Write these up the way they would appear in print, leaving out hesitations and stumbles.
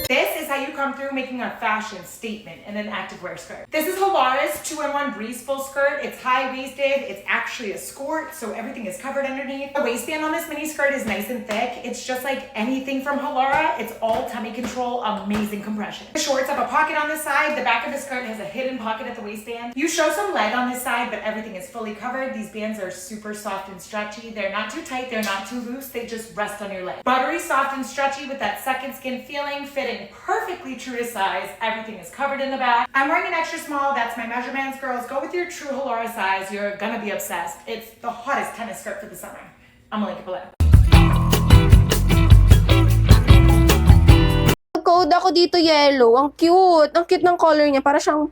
This is how you come through making a fashion statement in an activewear skirt. This is Halara's 2-in-1 Breeze Full Skirt. It's high-waisted. It's actually a skirt, so everything is covered underneath. The waistband on this mini skirt is nice and thick. It's just like anything from Halara. It's all tummy control, amazing compression. The shorts have a pocket on the side. The back of the skirt has a hidden pocket at the waistband. You show some leg on this side, but everything is fully covered. These bands are super soft and stretchy. They're not too tight. They're not too loose. They just rest on your leg. Buttery, soft, and stretchy with that second skin feeling, fitting perfectly true to size. Everything is covered in the back. I'm wearing an extra small. That's my measurements, girls. Go with your true Halara size. You're gonna be obsessed. It's the hottest tennis skirt for the summer. I'm gonna link it below. Code ako dito yellow. Ang cute. Ang cute ng color niya. Para siyang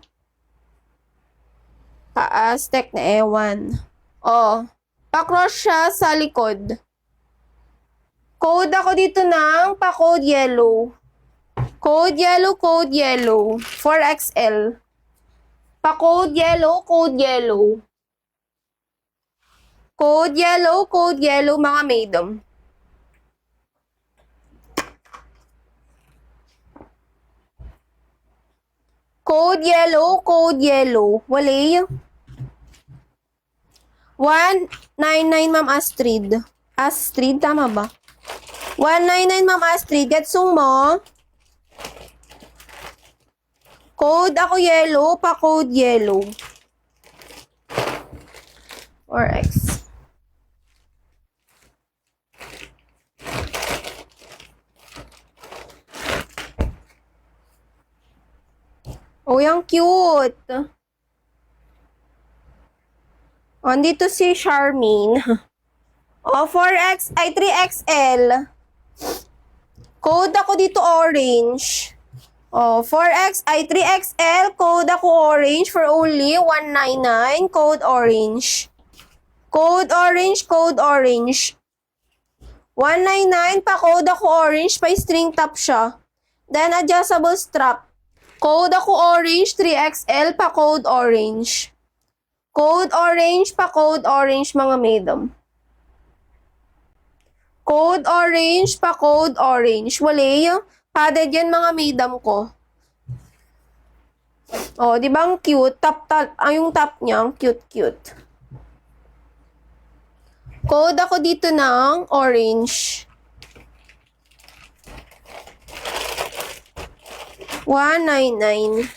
Aztec na ewan. Oh. Pa-cross siya sa likod. Code ako dito ng pa-code yellow. Code yellow, code yellow. 4XL. Pa-code yellow, code yellow. Code yellow, mga madam. Code yellow. Wali. 199, Ma'am Astrid. Astrid, tama ba? 199, Ma'am Astrid. Getsong mo? Code ako yellow, pa-code yellow. 4X. Oh, yung cute. Oh, andito si Charmaine. Oh, 3XL. Code ako dito orange. Oh, 3XL. Code ako orange for only 199. Code orange. Code orange. 199 pa code ako orange. Pa string top siya. Then adjustable strap. Code ako orange. 3XL pa code orange. Code orange pa code orange, mga madam. Code orange pa code orange. Wali. Padded yan, mga madam ko. Oh, di ba ang cute? Yung top niya, ang cute. Code ako dito ng orange. 199.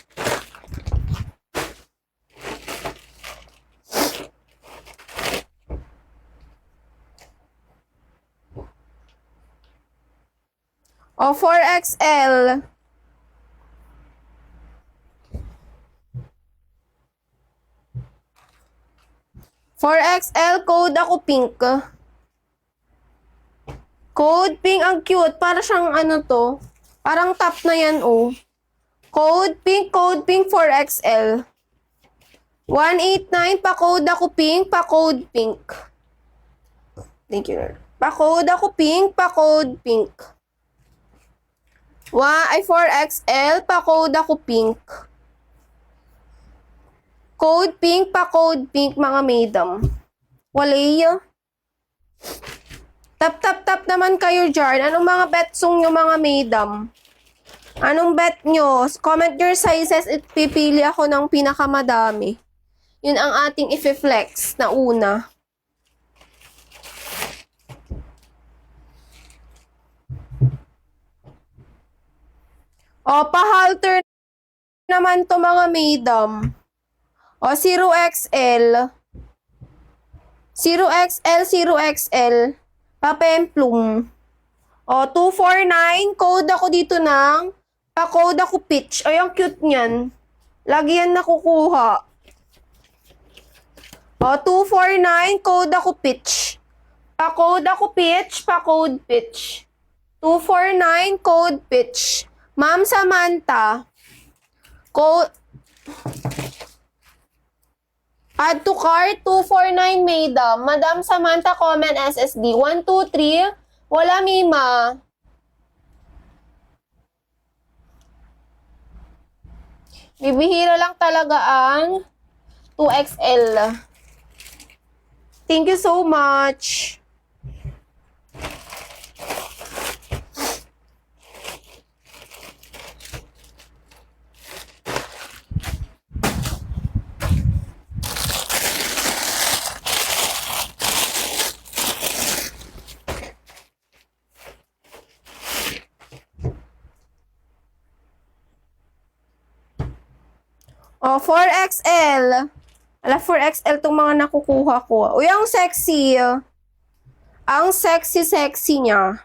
O, 4XL. Code ako pink. Code pink, ang cute. Para siyang ano to. Parang top na yan, oh. Code pink, 4XL. 189, pa-code ako pink, pa-code pink. Thank you, Lord. Pa-code ako pink, pa-code pink. 4XL, pa-code ako pink. Code pink, pa-code pink, mga madam. Wali. Tap naman kayo dyan. Anong mga betsong nyo, mga madam? Anong bet nyo? Comment your sizes at pipili ako ng pinakamadami. Yun ang ating i-flex na una. O, pa-halter naman to, mga madam. O, 0XL. 0XL. Pa-pemplum. O, 249. Code ako dito ng pa-code ako pitch. Ay, ang cute niyan. Lagi yan nakukuha. O, 249. Code ako pitch. Pa-code ako pitch. Pa-code pitch. 249. Code pitch. Ma'am Samantha. Code. Add to cart. 249, madam. Madam Samantha, comment SSD. 1, 2, 3. Wala, Mima. Bibihira lang talaga ang 2XL. Thank you so much. O, 4XL. Ala, 4XL tong mga nakukuha ko. Uy, ang sexy. Ang sexy niya.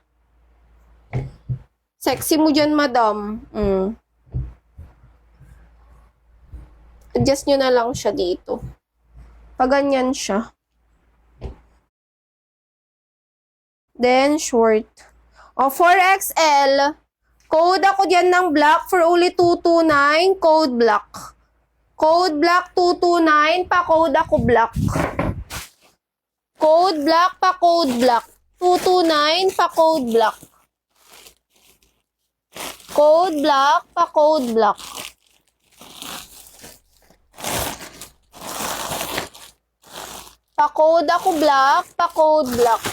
Sexy mo dyan, madam. Adjust nyo na lang siya dito. Paganyan siya. Then, short. O, 4XL. Code ako dyan ng black for only 229. Code black. Code black 229. Pa-code ako black. Code black, pa-code black. 229, pa-code black. Code black, pa-code black. Pa-code ako black, pa-code black.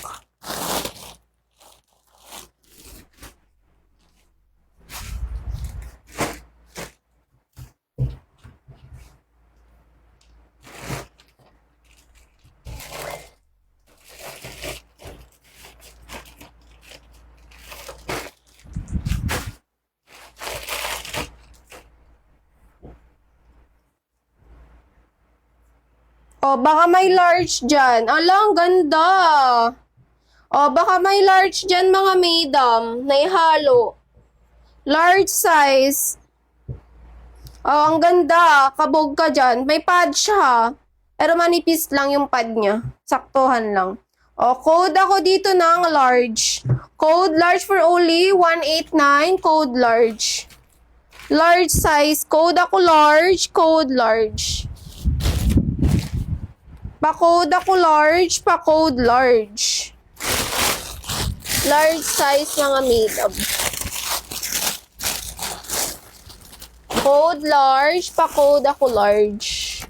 O, baka may large dyan. Ala, ang ganda. O, baka may large dyan, mga madam. Naihalo. Large size. O, ang ganda. Kabog ka dyan. May pad siya. Pero manipis lang yung pad niya. Saktuhan lang. O, code ako dito ng large. Code large for only 189. Code large. Large size. Code ako large. Code large. Pa-code ako large, pa-code large. Large size mga madam. Code large, pa-code ako large.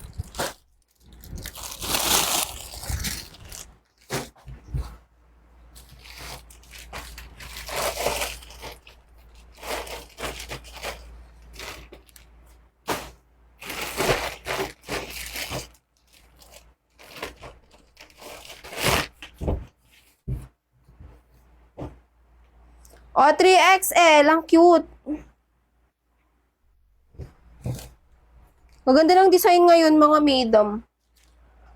O, 3XL. Ang cute. Maganda ng design ngayon, mga madam.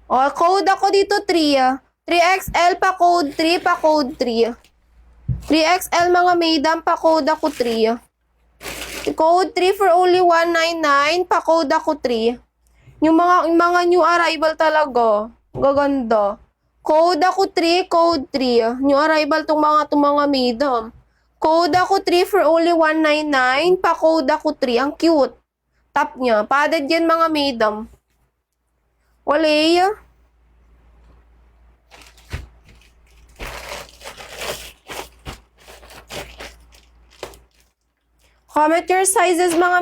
O, code ako dito 3. 3XL pa code 3, pa code 3. 3XL mga madam, pa code ako 3. Code 3 for only 199, pa code ako 3. Yung mga new arrival talaga. Gaganda. Code ako 3, code 3. New arrival tong mga madam. Code ako 3 for only 199. Pa-code ako 3. Ang cute. Top niya. Padded yan, mga madam. Walay. Comment your sizes, mga